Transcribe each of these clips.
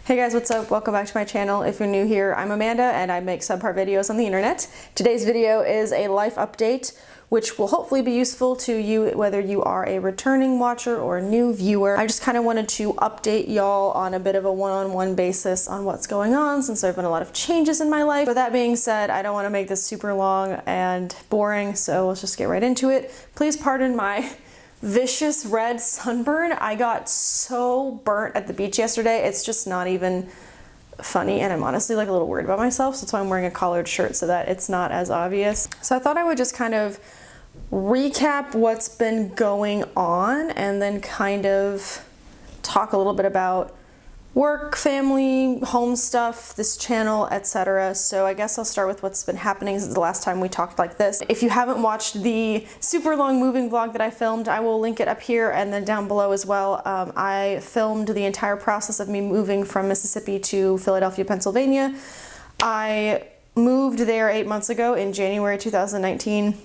Hey guys, what's up? Welcome back to my channel. If you're new here, I'm Amanda and I make subpar videos on the internet. Today's video is a life update, which will hopefully be useful to you whether you are a returning watcher or a new viewer. I just kind of wanted to update y'all on a bit of a one-on-one basis on what's going on since there have been a lot of changes in my life. With that being said, I don't want to make this super long and boring, so let's just get right into it. Please pardon my vicious red sunburn. I got so burnt at the beach yesterday. It's just not even funny, and I'm honestly like a little worried about myself, so that's why I'm wearing a collared shirt so that it's not as obvious. So I thought I would just kind of recap what's been going on and then kind of talk a little bit about work, family, home stuff, this channel, etc. So I guess I'll start with what's been happening since the last time we talked like this. If you haven't watched the super long moving vlog that I filmed, I will link it up here and then down below as well. I filmed the entire process of me moving from Mississippi to Philadelphia, Pennsylvania. I moved there 8 months ago in January 2019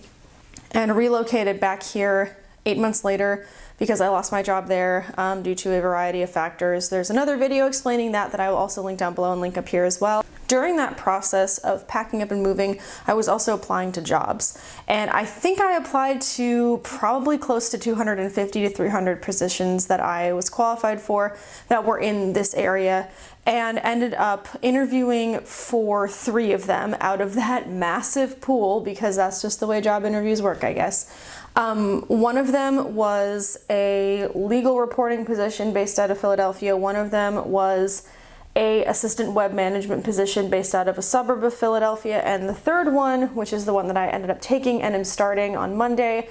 and relocated back here 8 months later because I lost my job there due to a variety of factors. There's another video explaining that I will also link down below and link up here as well. During that process of packing up and moving, I was also applying to jobs. And I think I applied to probably close to 250 to 300 positions that I was qualified for that were in this area, and ended up interviewing for 3 of them out of that massive pool, because that's just the way job interviews work, I guess. One of them was a legal reporting position based out of Philadelphia. One of them was a assistant web management position based out of a suburb of Philadelphia. And the third one, which is the one that I ended up taking and am starting on Monday.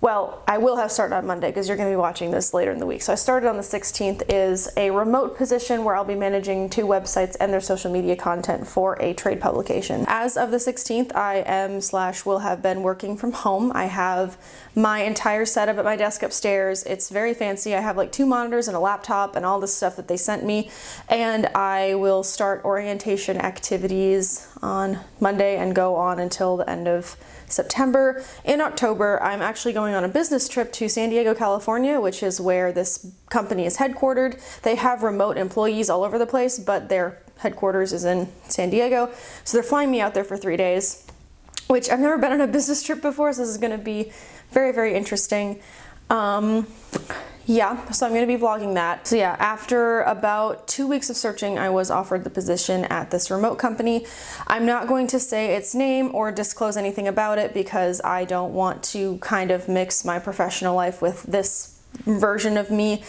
Well, I will have started on Monday because you're going to be watching this later in the week. So I started on the 16th, is a remote position where I'll be managing 2 websites and their social media content for a trade publication. As of the 16th, I am/will have been working from home. I have my entire setup at my desk upstairs. It's very fancy. I have like 2 monitors and a laptop and all this stuff that they sent me. And I will start orientation activities on Monday and go on until the end of September. In October, I'm actually going on a business trip to San Diego, California, which is where this company is headquartered. They have remote employees all over the place, but their headquarters is in San Diego. So they're flying me out there for 3 days, which I've never been on a business trip before, so this is going to be very, very interesting. Yeah, so I'm going to be vlogging that. So yeah, after about 2 weeks of searching, I was offered the position at this remote company. I'm not going to say its name or disclose anything about it because I don't want to kind of mix my professional life with this version of me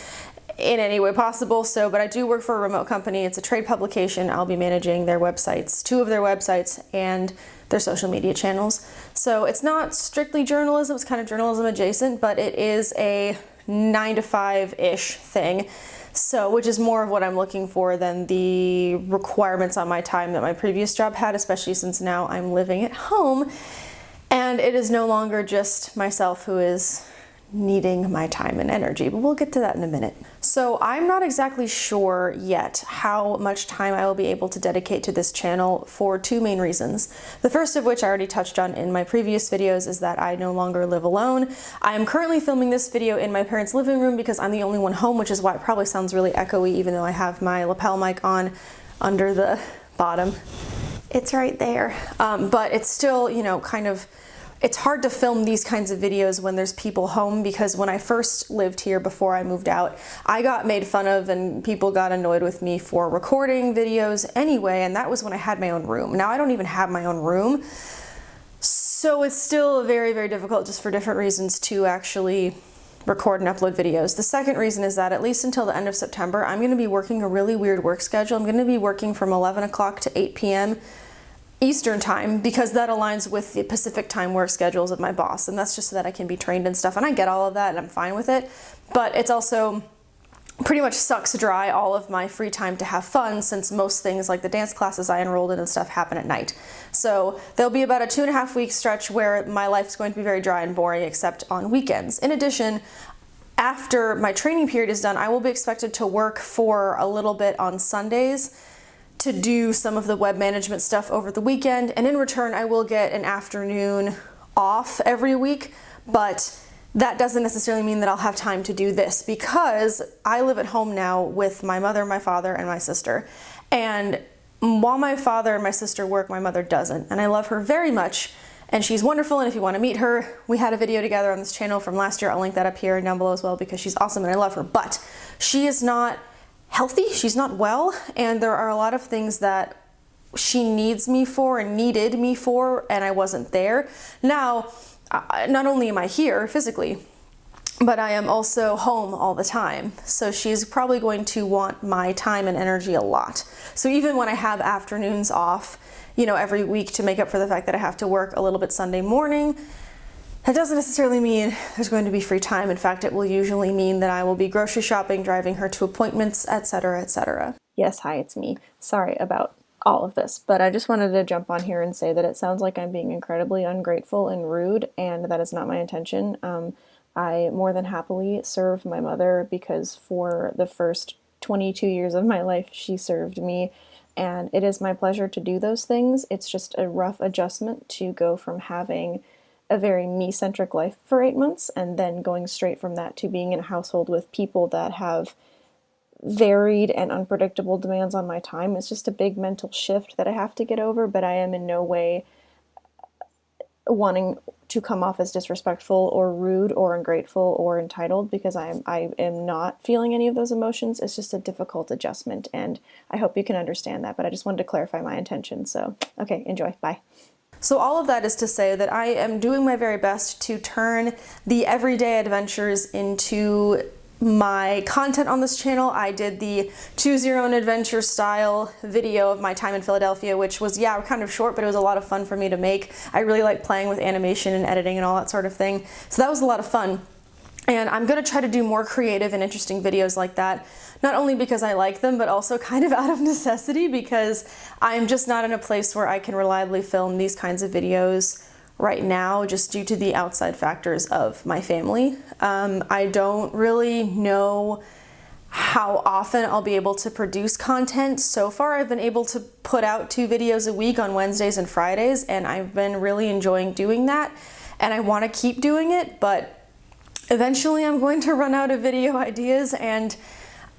in any way possible. So, but I do work for a remote company. It's a trade publication. I'll be managing their websites, 2 of their websites and their social media channels. So it's not strictly journalism, it's kind of journalism adjacent, but it is a 9 to 5-ish thing, so which is more of what I'm looking for than the requirements on my time that my previous job had, especially since now I'm living at home and it is no longer just myself who is needing my time and energy, but we'll get to that in a minute. So I'm not exactly sure yet how much time I will be able to dedicate to this channel for 2 main reasons. The first of which I already touched on in my previous videos is that I no longer live alone. I am currently filming this video in my parents' living room because I'm the only one home, which is why it probably sounds really echoey even though I have my lapel mic on under the bottom. It's right there. But it's still, you know, kind of, it's hard to film these kinds of videos when there's people home, because when I first lived here before I moved out, I got made fun of and people got annoyed with me for recording videos anyway, and that was when I had my own room. Now I don't even have my own room, so it's still very, very difficult just for different reasons to actually record and upload videos. The second reason is that at least until the end of September, I'm going to be working a really weird work schedule. I'm going to be working from 11 o'clock to 8 p.m. Eastern time, because that aligns with the Pacific time work schedules of my boss, and that's just so that I can be trained and stuff, and I get all of that and I'm fine with it, but it's also pretty much sucks dry all of my free time to have fun, since most things like the dance classes I enrolled in and stuff happen at night. So there'll be about a 2.5 week stretch where my life's going to be very dry and boring except on weekends. In addition, after my training period is done, I will be expected to work for a little bit on Sundays to do some of the web management stuff over the weekend, and in return I will get an afternoon off every week, but that doesn't necessarily mean that I'll have time to do this, because I live at home now with my mother, my father, and my sister. And while my father and my sister work, my mother doesn't. And I love her very much, and she's wonderful. And if you want to meet her, we had a video together on this channel from last year. I'll link that up here and down below as well, because she's awesome and I love her. But she is not healthy, she's not well, and there are a lot of things that she needs me for and needed me for, and I wasn't there. Now, not only am I here physically, but I am also home all the time. So she's probably going to want my time and energy a lot. So even when I have afternoons off, you know, every week to make up for the fact that I have to work a little bit Sunday morning, that doesn't necessarily mean there's going to be free time. In fact, it will usually mean that I will be grocery shopping, driving her to appointments, etc., etc. Yes, hi, it's me. Sorry about all of this, but I just wanted to jump on here and say that it sounds like I'm being incredibly ungrateful and rude, and that is not my intention. I more than happily serve my mother, because for the first 22 years of my life, she served me, and it is my pleasure to do those things. It's just a rough adjustment to go from having a very me-centric life for 8 months and then going straight from that to being in a household with people that have varied and unpredictable demands on my time. It's just a big mental shift that I have to get over, but I am in no way wanting to come off as disrespectful or rude or ungrateful or entitled, because I am not feeling any of those emotions. It's just a difficult adjustment, and I hope you can understand that, but I just wanted to clarify my intention. So, okay, enjoy. Bye. So all of that is to say that I am doing my very best to turn the everyday adventures into my content on this channel. I did the Choose Your Own Adventure style video of my time in Philadelphia, which was, yeah, kind of short, but it was a lot of fun for me to make. I really like playing with animation and editing and all that sort of thing. So that was a lot of fun. And I'm gonna try to do more creative and interesting videos like that, not only because I like them, but also kind of out of necessity, because I'm just not in a place where I can reliably film these kinds of videos right now, just due to the outside factors of my family. I don't really know how often I'll be able to produce content. So far, I've been able to put out 2 videos a week on Wednesdays and Fridays, and I've been really enjoying doing that, and I want to keep doing it, but eventually I'm going to run out of video ideas, and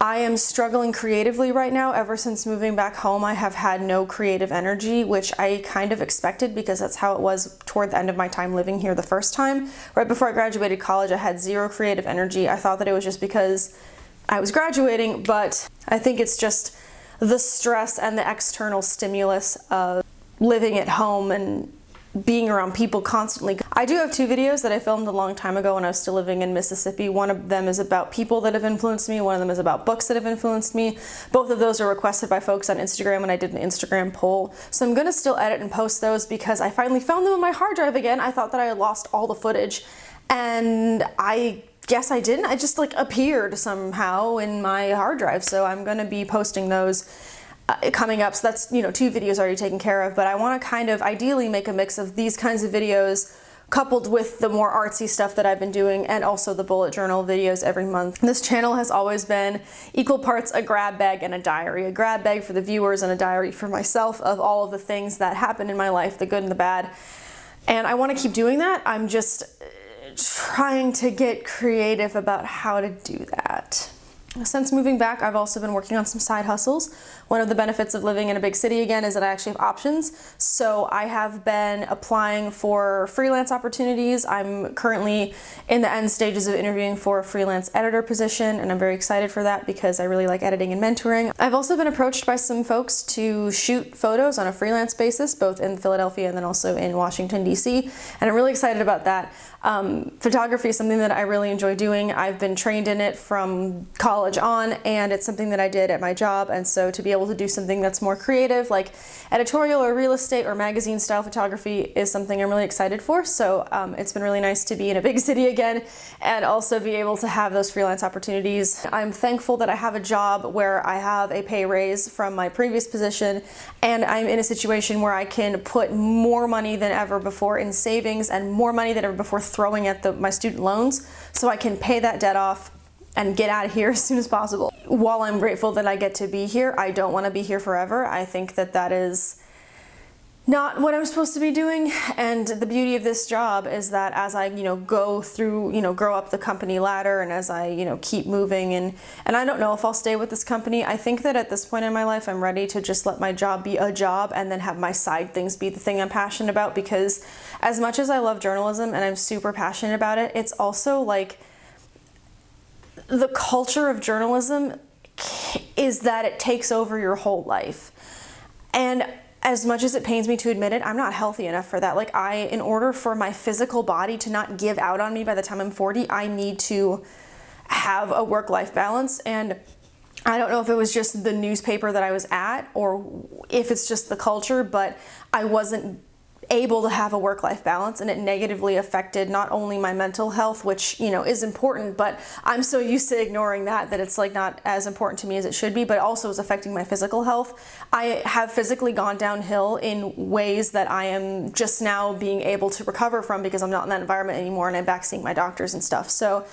I am struggling creatively right now. Ever since moving back home, I have had no creative energy, which I kind of expected, because that's how it was toward the end of my time living here the first time. Right before I graduated college, I had zero creative energy. I thought that it was just because I was graduating, but I think it's just the stress and the external stimulus of living at home and being around people constantly. I do have 2 videos that I filmed a long time ago when I was still living in Mississippi. One of them is about people that have influenced me. One of them is about books that have influenced me. Both of those are requested by folks on Instagram, and I did an Instagram poll. So I'm gonna still edit and post those, because I finally found them on my hard drive again. I thought that I had lost all the footage, and I guess I didn't. I just like appeared somehow in my hard drive. So I'm gonna be posting those coming up. So that's, you know, 2 videos already taken care of, but I want to kind of ideally make a mix of these kinds of videos coupled with the more artsy stuff that I've been doing, and also the bullet journal videos every month. This channel has always been equal parts a grab bag and a diary. A grab bag for the viewers and a diary for myself of all of the things that happen in my life, the good and the bad. And I want to keep doing that. I'm just trying to get creative about how to do that. Since moving back, I've also been working on some side hustles. One of the benefits of living in a big city again is that I actually have options. So I have been applying for freelance opportunities. I'm currently in the end stages of interviewing for a freelance editor position, and I'm very excited for that because I really like editing and mentoring. I've also been approached by some folks to shoot photos on a freelance basis, both in Philadelphia and then also in Washington, D.C., and I'm really excited about that. Photography is something that I really enjoy doing. I've been trained in it from college on, and it's something that I did at my job, and so to be able to do something that's more creative, like editorial or real estate or magazine style photography, is something I'm really excited for. So it's been really nice to be in a big city again and also be able to have those freelance opportunities. I'm thankful that I have a job where I have a pay raise from my previous position, and I'm in a situation where I can put more money than ever before in savings and more money than ever before throwing at my student loans, so I can pay that debt off and get out of here as soon as possible. While I'm grateful that I get to be here, I don't want to be here forever. I think that that is not what I'm supposed to be doing. And the beauty of this job is that as I, go through, grow up the company ladder, and as I, keep moving, and I don't know if I'll stay with this company. I think that at this point in my life, I'm ready to just let my job be a job and then have my side things be the thing I'm passionate about, because as much as I love journalism and I'm super passionate about it, it's also like the culture of journalism is that it takes over your whole life. And as much as it pains me to admit it, I'm not healthy enough for that. Like, in order for my physical body to not give out on me by the time I'm 40, I need to have a work-life balance. And I don't know if it was just the newspaper that I was at or if it's just the culture, but I wasn't able to have a work-life balance, and it negatively affected not only my mental health, which is important, but I'm so used to ignoring that it's like not as important to me as it should be, but also is affecting my physical health. I have physically gone downhill in ways that I am just now being able to recover from, because I'm not in that environment anymore and I'm back seeing my doctors and stuff. So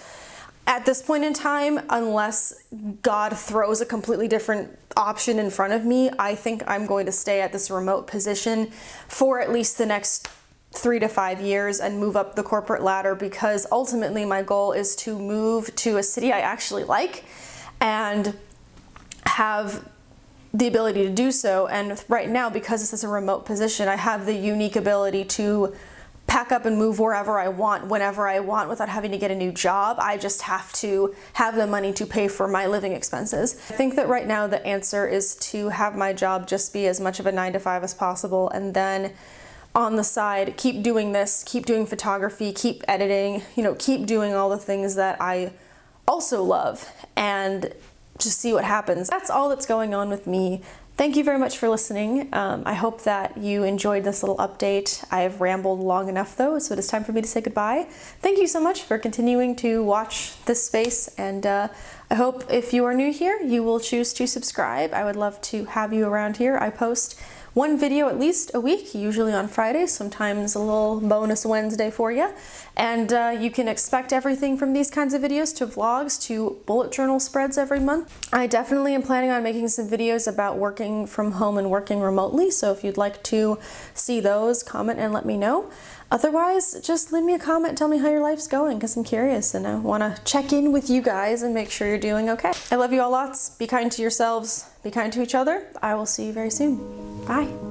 at this point in time, unless God throws a completely different option in front of me, I think I'm going to stay at this remote position for at least the next 3 to 5 years and move up the corporate ladder, because ultimately my goal is to move to a city I actually like and have the ability to do so. And right now, because this is a remote position, I have the unique ability to pack up and move wherever I want, whenever I want, without having to get a new job. I just have to have the money to pay for my living expenses. I think that right now the answer is to have my job just be as much of a 9 to 5 as possible, and then on the side, keep doing this, keep doing photography, keep editing, keep doing all the things that I also love, and just see what happens. That's all that's going on with me. Thank you very much for listening. I hope that you enjoyed this little update. I've rambled long enough though, so it is time for me to say goodbye. Thank you so much for continuing to watch this space, and I hope if you are new here, you will choose to subscribe. I would love to have you around here. I post one video at least a week, usually on Fridays, sometimes a little bonus Wednesday for you. And you can expect everything from these kinds of videos to vlogs to bullet journal spreads every month. I definitely am planning on making some videos about working from home and working remotely, so if you'd like to see those, comment and let me know. Otherwise, just leave me a comment and tell me how your life's going, because I'm curious and I want to check in with you guys and make sure you're doing okay. I love you all lots. Be kind to yourselves. Be kind to each other. I will see you very soon. Bye.